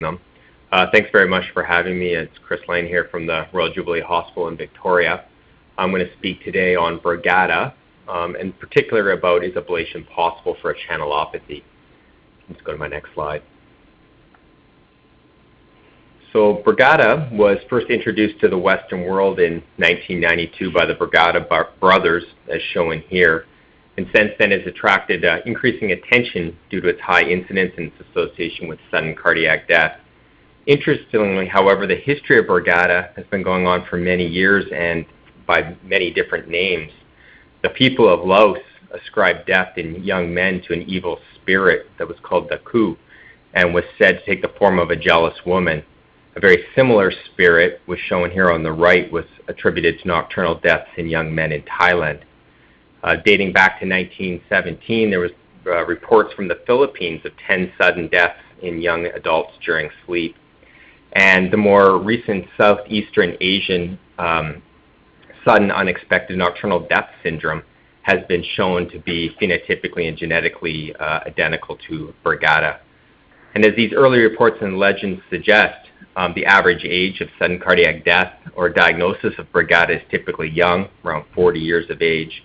them. Thanks very much for having me. It's Chris Lane here from the Royal Jubilee Hospital in Victoria. I'm going to speak today on Brugada, in particular about is ablation possible for a channelopathy. Let's go to my next slide. So Brugada was first introduced to the Western world in 1992 by the Brugada brothers, as shown here, and since then has attracted increasing attention due to its high incidence and its association with sudden cardiac death. Interestingly, however, the history of Brugada has been going on for many years and by many different names. The people of Laos ascribed death in young men to an evil spirit that was called the Ku and was said to take the form of a jealous woman. A very similar spirit, was shown here on the right, was attributed to nocturnal deaths in young men in Thailand. Dating back to 1917, there was reports from the Philippines of 10 sudden deaths in young adults during sleep. And the more recent Southeastern Asian sudden unexpected nocturnal death syndrome has been shown to be phenotypically and genetically identical to Brugada. And as these early reports and legends suggest, the average age of sudden cardiac death or diagnosis of Brugada is typically young, around 40 years of age.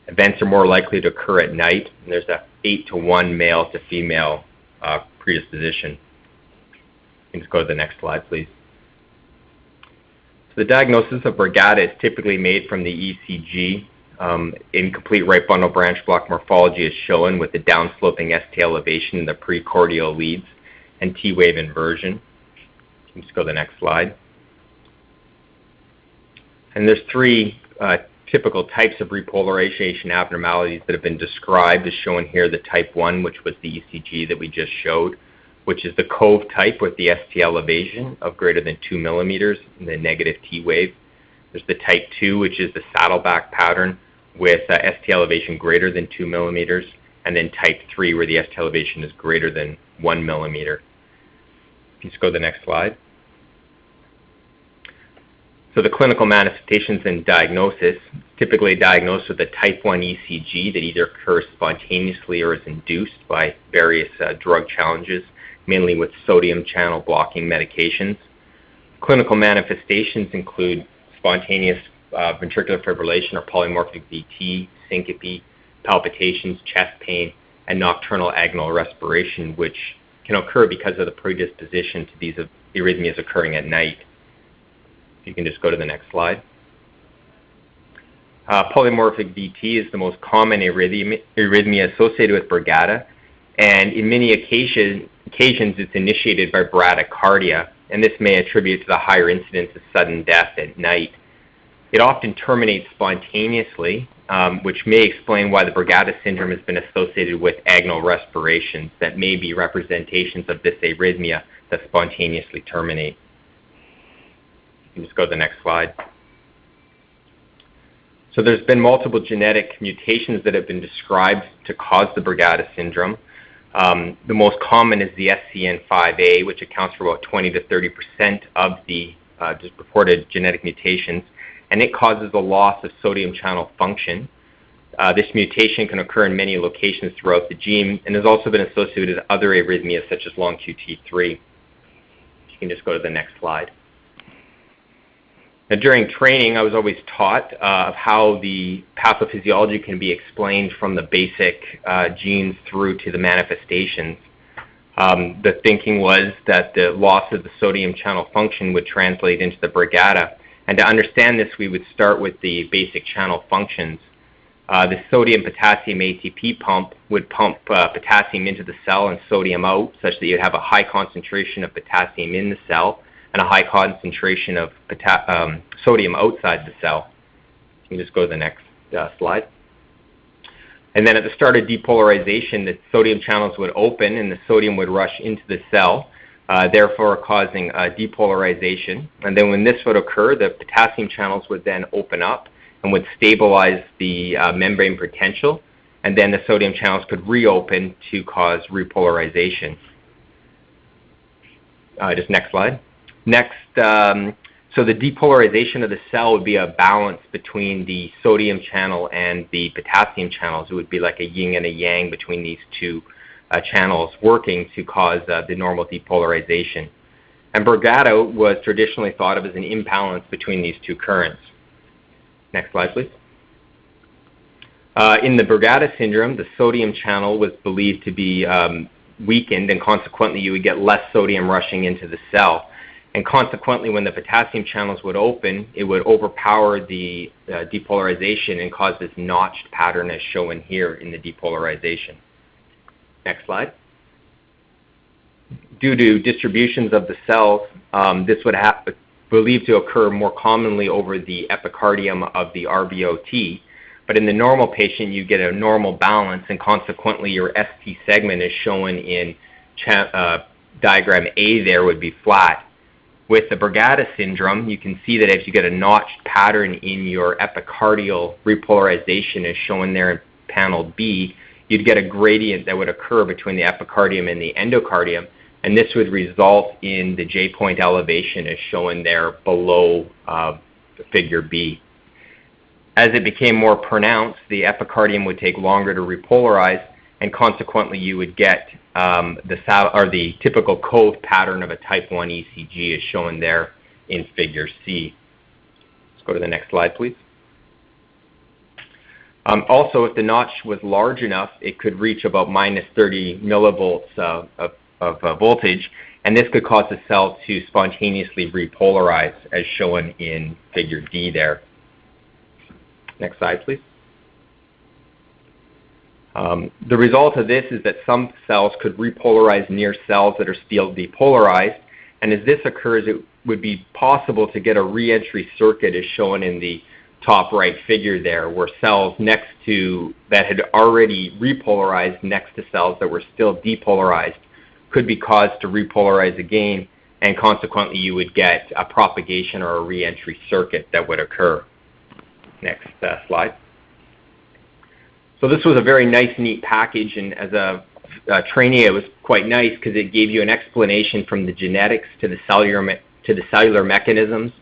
Events are more likely to occur at night, and there's a 8-to-1 male to female predisposition. You can just go to the next slide, please. So the diagnosis of Brugada is typically made from the ECG. Incomplete right bundle branch block morphology is shown with the downsloping ST elevation in the precordial leads and T-wave inversion. You can just go to the next slide. And there's three typical types of repolarization abnormalities that have been described, as shown here. The type 1, which was the ECG that we just showed, which is the cove type with the ST elevation of greater than 2 millimeters and the negative T wave. There's the type 2, which is the saddleback pattern with ST elevation greater than 2 millimeters, and then type 3, where the ST elevation is greater than 1 millimeter. Let's go to the next slide. So the clinical manifestations and diagnosis, typically diagnosed with a type 1 ECG that either occurs spontaneously or is induced by various drug challenges, mainly with sodium channel blocking medications. Clinical manifestations include spontaneous ventricular fibrillation or polymorphic VT, syncope, palpitations, chest pain, and nocturnal agonal respiration, which can occur because of the predisposition to these arrhythmias occurring at night. You can just go to the next slide. Polymorphic VT is the most common arrhythmia associated with Brugada, and in many occasions it's initiated by bradycardia, and this may attribute to the higher incidence of sudden death at night. It often terminates spontaneously, which may explain why the Brugada syndrome has been associated with agonal respirations that may be representations of this arrhythmia that spontaneously terminate. You can just go to the next slide. So there's been multiple genetic mutations that have been described to cause the Brugada syndrome. The most common is the SCN5A, which accounts for about 20 to 30% of the reported genetic mutations, and it causes a loss of sodium channel function. This mutation can occur in many locations throughout the gene and has also been associated with other arrhythmias such as long QT3. You can just go to the next slide. Now, during training, I was always taught of how the pathophysiology can be explained from the basic genes through to the manifestations. The thinking was that the loss of the sodium channel function would translate into the Brugada, and to understand this, we would start with the basic channel functions. The sodium-potassium ATP pump would pump potassium into the cell and sodium out, such that you'd have a high concentration of potassium in the cell and a high concentration of sodium outside the cell. You can just go to the next slide. And then at the start of depolarization, the sodium channels would open and the sodium would rush into the cell, therefore causing depolarization. And then when this would occur, the potassium channels would then open up and would stabilize the membrane potential, and then the sodium channels could reopen to cause repolarization. Just next slide. Next, so the depolarization of the cell would be a balance between the sodium channel and the potassium channels. It would be like a yin and a yang between these two channels working to cause the normal depolarization. And Brugada was traditionally thought of as an imbalance between these two currents. Next slide, please. In the Brugada syndrome, the sodium channel was believed to be weakened, and consequently you would get less sodium rushing into the cell. And consequently, when the potassium channels would open, it would overpower the depolarization and cause this notched pattern as shown here in the depolarization. Next slide. Due to distributions of the cells, this would believed to occur more commonly over the epicardium of the RVOT. But in the normal patient, you get a normal balance, and consequently your ST segment is shown in diagram A there would be flat. With the Brugada syndrome, you can see that if you get a notched pattern in your epicardial repolarization as shown there in panel B, you'd get a gradient that would occur between the epicardium and the endocardium, and this would result in the J-point elevation as shown there below figure B. As it became more pronounced, the epicardium would take longer to repolarize, and consequently you would get the typical cove pattern of a type 1 ECG as shown there in figure C. Let's go to the next slide, please. Also, if the notch was large enough, it could reach about minus 30 millivolts of voltage, and this could cause the cell to spontaneously repolarize as shown in figure D there. Next slide, please. The result of this is that some cells could repolarize near cells that are still depolarized, and as this occurs, it would be possible to get a re-entry circuit as shown in the top right figure there, where cells next to that had already repolarized next to cells that were still depolarized could be caused to repolarize again, and consequently you would get a propagation or a re-entry circuit that would occur. Next slide. So this was a very nice, neat package, and as a trainee it was quite nice because it gave you an explanation from the genetics to the cellular mechanisms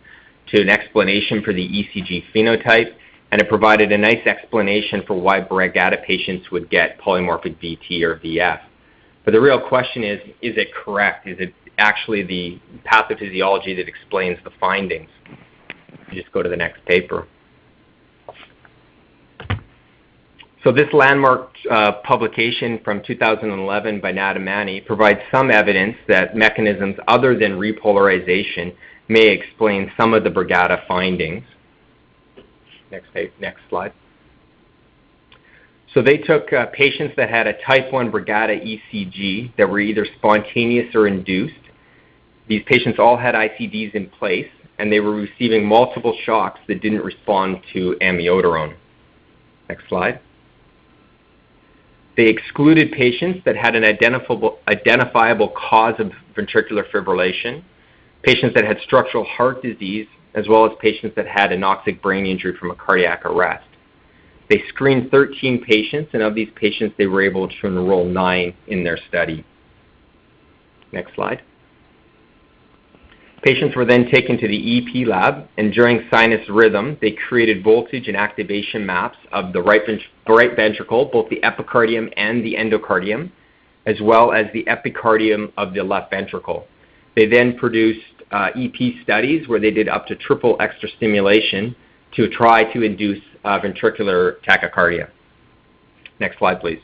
to an explanation for the ECG phenotype, and it provided a nice explanation for why Brugada patients would get polymorphic VT or VF. But the real question is it correct? Is it actually the pathophysiology that explains the findings? You just go to the next paper. So this landmark publication from 2011 by Nadamani provides some evidence that mechanisms other than repolarization may explain some of the Brugada findings. Next slide. So they took patients that had a type 1 Brugada ECG that were either spontaneous or induced. These patients all had ICDs in place, and they were receiving multiple shocks that didn't respond to amiodarone. Next slide. They excluded patients that had an identifiable cause of ventricular fibrillation, patients that had structural heart disease, as well as patients that had anoxic brain injury from a cardiac arrest. They screened 13 patients, and of these patients, they were able to enroll 9 in their study. Next slide. Patients were then taken to the EP lab, and during sinus rhythm, they created voltage and activation maps of the right ventricle, both the epicardium and the endocardium, as well as the epicardium of the left ventricle. They then produced EP studies where they did up to triple extra stimulation to try to induce ventricular tachycardia. Next slide, please.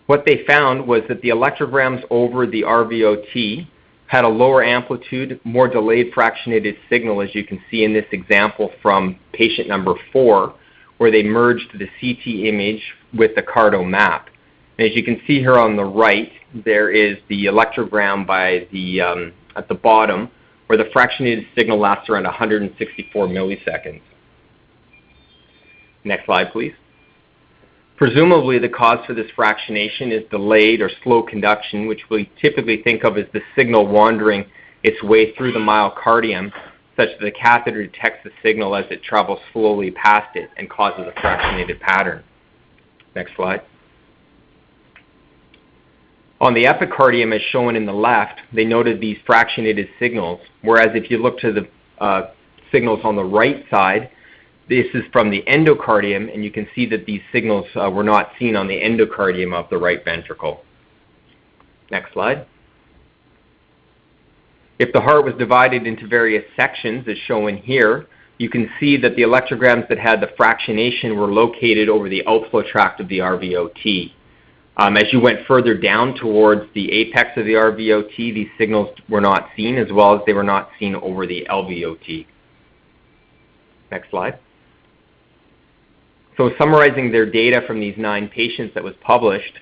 What they found was that the electrograms over the RVOT had a lower amplitude, more delayed fractionated signal, as you can see in this example from patient number 4, where they merged the CT image with the Cardo map. And as you can see here on the right, there is the electrogram by the at the bottom, where the fractionated signal lasts around 164 milliseconds. Next slide, please. Presumably, the cause for this fractionation is delayed or slow conduction, which we typically think of as the signal wandering its way through the myocardium, such that the catheter detects the signal as it travels slowly past it and causes a fractionated pattern. Next slide. On the epicardium, as shown in the left, they noted these fractionated signals, whereas if you look to the signals on the right side, This is from the endocardium, and you can see that these signals were not seen on the endocardium of the right ventricle. Next slide. If the heart was divided into various sections, as shown here, you can see that the electrograms that had the fractionation were located over the outflow tract of the RVOT. As you went further down towards the apex of the RVOT, these signals were not seen, as well as they were not seen over the LVOT. Next slide. So summarizing their data from these 9 patients that was published,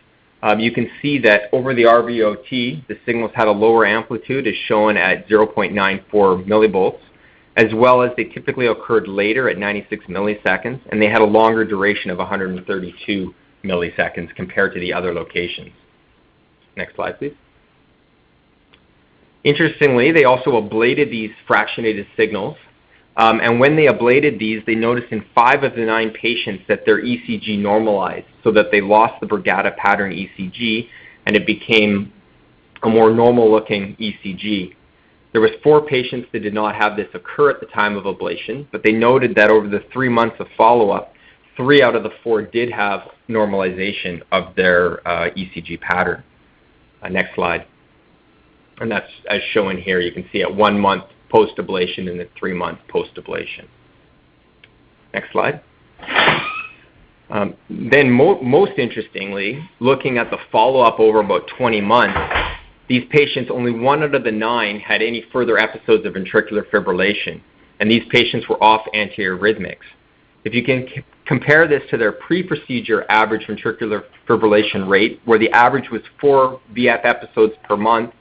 you can see that over the RVOT, the signals had a lower amplitude, as shown at 0.94 millivolts, as well as they typically occurred later at 96 milliseconds, and they had a longer duration of 132 milliseconds compared to the other locations. Next slide, please. Interestingly, they also ablated these fractionated signals, and when they ablated these, they noticed in 5 of the 9 patients that their ECG normalized, so that they lost the Brugada pattern ECG, and it became a more normal-looking ECG. There was 4 patients that did not have this occur at the time of ablation, but they noted that over the 3 months of follow-up, 3 out of the 4 did have normalization of their ECG pattern. Next slide. And that's as shown here. You can see at 1 month post-ablation and at 3 months post-ablation. Next slide. Then most interestingly, looking at the follow-up over about 20 months, these patients, only 1 out of the 9 had any further episodes of ventricular fibrillation, and these patients were off antiarrhythmics. If you can compare this to their pre-procedure average ventricular fibrillation rate, where the average was 4 VF episodes per month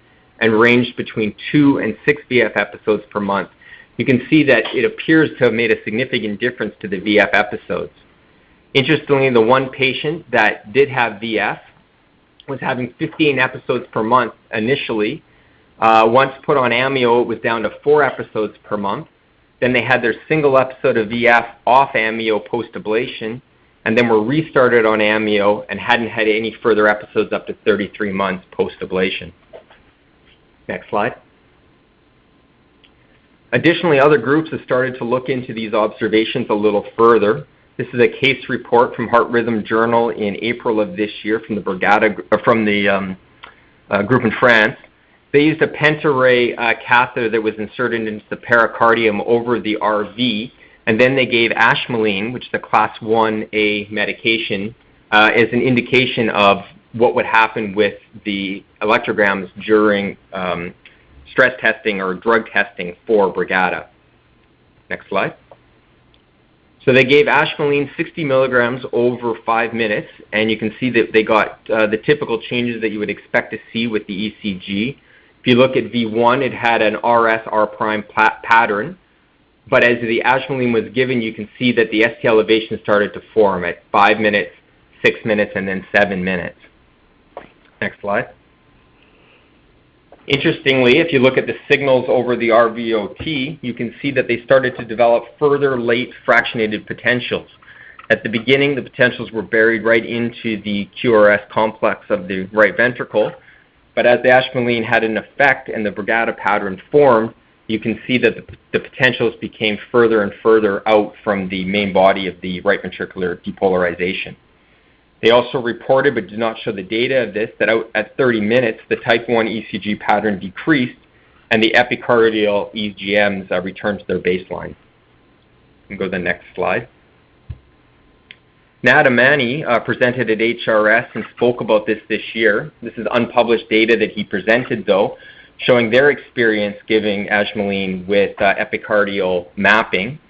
and ranged between 2 and 6 VF episodes per month, you can see that it appears to have made a significant difference to the VF episodes. Interestingly, the 1 patient that did have VF was having 15 episodes per month initially. Once put on amio, it was down to 4 episodes per month. Then they had their single episode of VF off amio post-ablation, and then were restarted on amio and hadn't had any further episodes up to 33 months post-ablation. Next slide. Additionally, other groups have started to look into these observations a little further. This is a case report from Heart Rhythm Journal in April of this year from the Brugada, group in France. They used a pentaray catheter that was inserted into the pericardium over the RV, and then they gave ashmolein, which is a class 1A medication, as an indication of what would happen with the electrograms during stress testing or drug testing for Brugada. Next slide. So they gave ashmolein 60 milligrams over 5 minutes, and you can see that they got the typical changes that you would expect to see with the ECG. If you look at V1, it had an RS R' pattern, but as the ashmolein was given, you can see that the ST elevation started to form at 5 minutes, 6 minutes, and then 7 minutes. Next slide. Interestingly, if you look at the signals over the RVOT, you can see that they started to develop further late fractionated potentials. At the beginning, the potentials were buried right into the QRS complex of the right ventricle, but as the ashmolein had an effect and the Brugada pattern formed, you can see that the potentials became further and further out from the main body of the right ventricular depolarization. They also reported, but did not show the data of this, that out at 30 minutes, the type 1 ECG pattern decreased and the epicardial EGMs returned to their baseline. We can go to the next slide. Nadamani presented at HRS and spoke about this year. This is unpublished data that he presented, though, showing their experience giving ashmolein with epicardial mapping.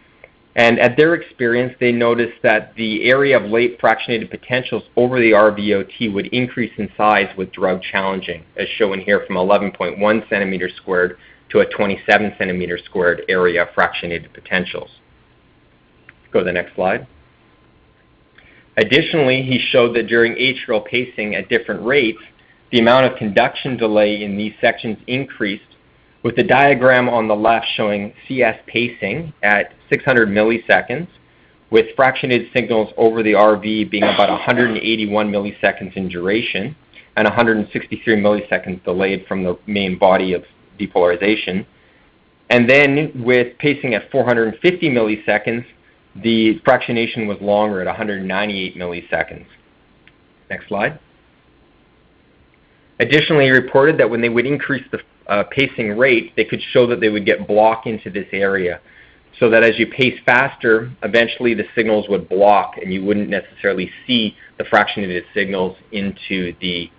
And at their experience, they noticed that the area of late fractionated potentials over the RVOT would increase in size with drug challenging, as shown here from 11.1 centimeters squared to a 27 centimeters squared area of fractionated potentials. Go to the next slide. Additionally, he showed that during atrial pacing at different rates, the amount of conduction delay in these sections increased, with the diagram on the left showing CS pacing at 600 milliseconds, with fractionated signals over the RV being about 181 milliseconds in duration and 163 milliseconds delayed from the main body of depolarization. And then with pacing at 450 milliseconds, the fractionation was longer at 198 milliseconds. Next slide. Additionally, he reported that when they would increase the pacing rate, they could show that they would get block into this area, so that as you pace faster, eventually the signals would block and you wouldn't necessarily see the fractionated signals into the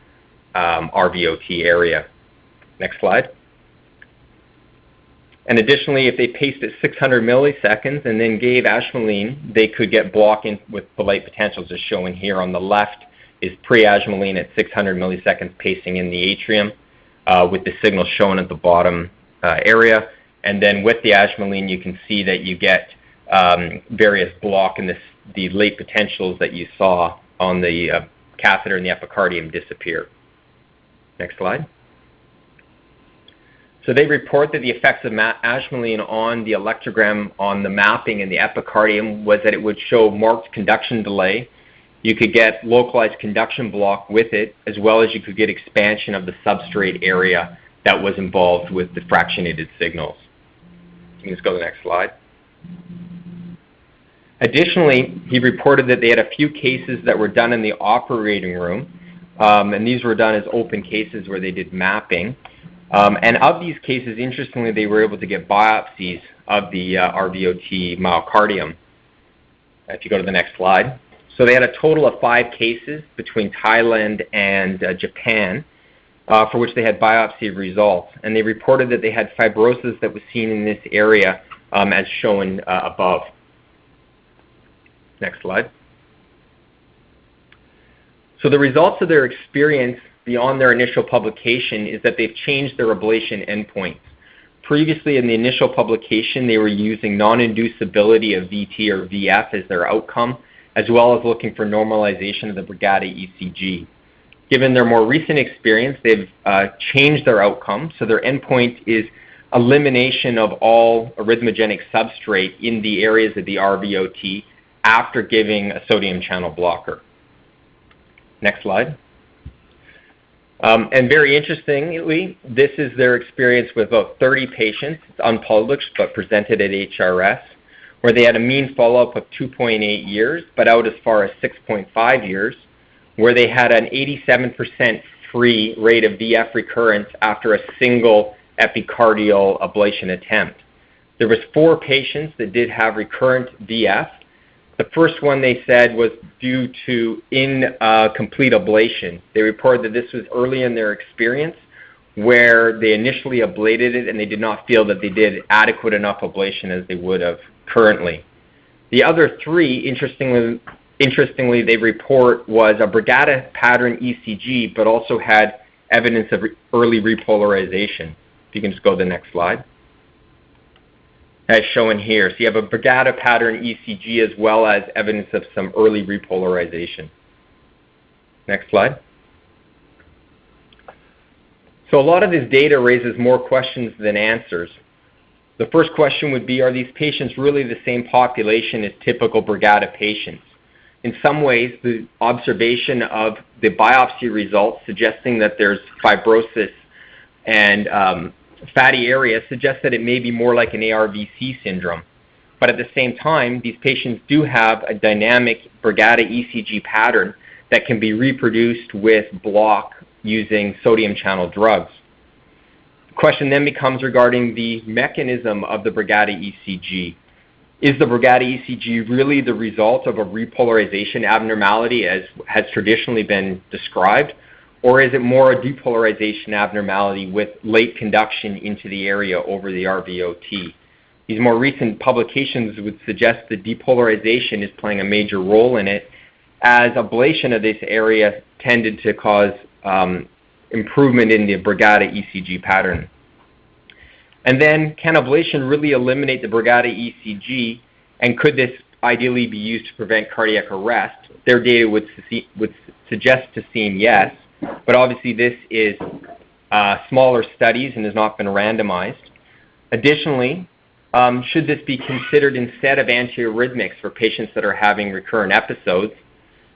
RVOT area. Next slide. And additionally, if they paced at 600 milliseconds and then gave ashmolein, they could get block in with the light potentials as shown here. On the left is pre-ashmolein at 600 milliseconds pacing in the atrium with the signal shown at the bottom area. And then with the ashmolein, you can see that you get various block in the late potentials that you saw on the catheter and the epicardium disappear. Next slide. So they report that the effects of ashmolein on the electrogram on the mapping in the epicardium was that it would show marked conduction delay. You could get localized conduction block with it, as well as you could get expansion of the substrate area that was involved with the fractionated signals. You can just go to the next slide. Additionally, he reported that they had a few cases that were done in the operating room, and these were done as open cases where they did mapping. And of these cases, interestingly, they were able to get biopsies of the RVOT myocardium. If you go to the next slide. So they had a total of 5 cases between Thailand and Japan for which they had biopsy results. And they reported that they had fibrosis that was seen in this area as shown above. Next slide. So the results of their experience beyond their initial publication is that they've changed their ablation endpoints. Previously in the initial publication, they were using non-inducibility of VT or VF as their outcome, as well as looking for normalization of the Brugada ECG. Given their more recent experience, they've changed their outcome, so their endpoint is elimination of all arrhythmogenic substrate in the areas of the RVOT after giving a sodium channel blocker. Next slide. And very interestingly, this is their experience with about 30 patients. It's unpublished but presented at HRS, where they had a mean follow-up of 2.8 years, but out as far as 6.5 years, where they had an 87% free rate of VF recurrence after a single epicardial ablation attempt. There was 4 patients that did have recurrent VF. The first one they said was due to incomplete ablation. They reported that this was early in their experience where they initially ablated it and they did not feel that they did adequate enough ablation as they would have currently. The other 3, interestingly they report was a Brugada pattern ECG, but also had evidence of early repolarization. If you can just go to the next slide. As shown here. So you have a Brugada pattern ECG as well as evidence of some early repolarization. Next slide. So a lot of this data raises more questions than answers. The first question would be, are these patients really the same population as typical Brugada patients? In some ways, the observation of the biopsy results suggesting that there's fibrosis and fatty areas suggests that it may be more like an ARVC syndrome. But at the same time, these patients do have a dynamic Brugada ECG pattern that can be reproduced with block using sodium channel drugs. The question then becomes regarding the mechanism of the Brugada ECG. Is the Brugada ECG really the result of a repolarization abnormality as has traditionally been described? Or is it more a depolarization abnormality with late conduction into the area over the RVOT? These more recent publications would suggest that depolarization is playing a major role in it, as ablation of this area tended to cause improvement in the Brugada ECG pattern. And then, can ablation really eliminate the Brugada ECG, and could this ideally be used to prevent cardiac arrest? Their data would suggest to seem yes. But obviously this is smaller studies and has not been randomized. Additionally, should this be considered instead of antiarrhythmics for patients that are having recurrent episodes?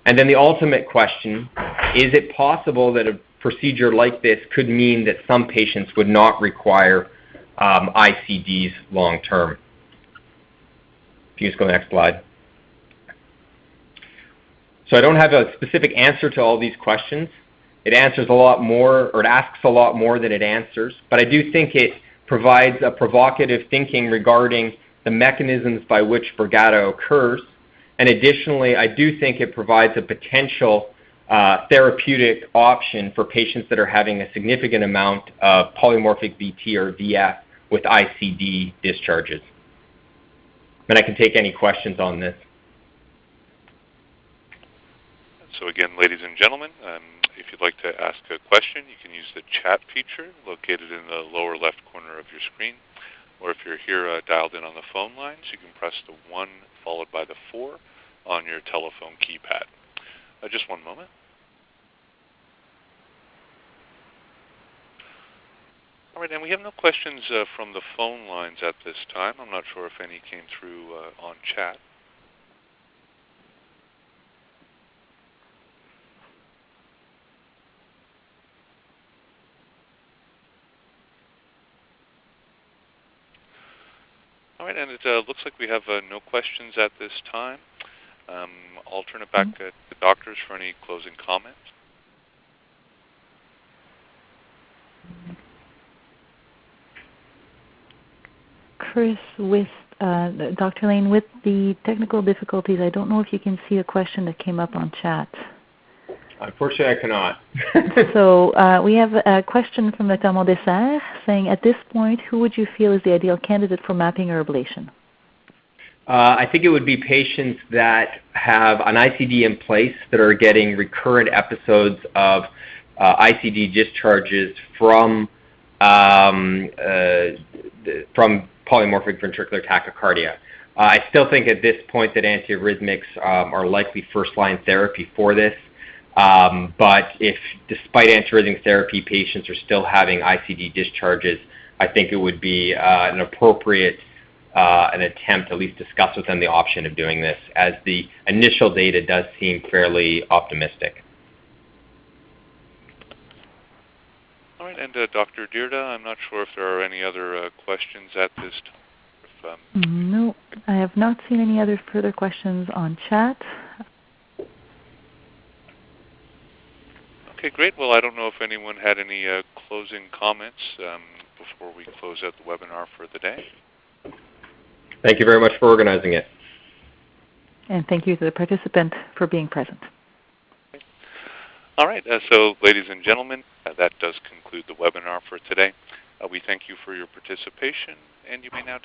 And then the ultimate question, is it possible that a procedure like this could mean that some patients would not require ICDs long term? If you just go to the next slide. So I don't have a specific answer to all these questions. It answers a lot more, or it asks a lot more than it answers, but I do think it provides a provocative thinking regarding the mechanisms by which Brugada occurs. And additionally, I do think it provides a potential therapeutic option for patients that are having a significant amount of polymorphic VT or VF with ICD discharges. And I can take any questions on this. So again, ladies and gentlemen, if you'd like to ask a question, you can use the chat feature located in the lower left corner of your screen. Or if you're here dialed in on the phone lines, you can press the 1 followed by the 4 on your telephone keypad. Just one moment. All right, and we have no questions from the phone lines at this time. I'm not sure if any came through on chat. All right, and it looks like we have no questions at this time. I'll turn it back to the doctors for any closing comments. Chris, with Dr. Lane, with the technical difficulties, I don't know if you can see a question that came up on chat. Unfortunately, I cannot. So we have a question from Dr. Mondesser saying, at this point, who would you feel is the ideal candidate for mapping or ablation? I think it would be patients that have an ICD in place that are getting recurrent episodes of ICD discharges from polymorphic ventricular tachycardia. I still think at this point that antiarrhythmics are likely first-line therapy for this. But if, despite antiarrhythmic therapy, patients are still having ICD discharges, I think it would be an appropriate an attempt to at least discuss with them the option of doing this, as the initial data does seem fairly optimistic. All right, and Dr. Dyrda, I'm not sure if there are any other questions at this time. No, I have not seen any other further questions on chat. Okay, great. Well, I don't know if anyone had any closing comments before we close out the webinar for the day. Thank you very much for organizing it. And thank you to the participant for being present. Okay. All right, so ladies and gentlemen, that does conclude the webinar for today. We thank you for your participation, and you may now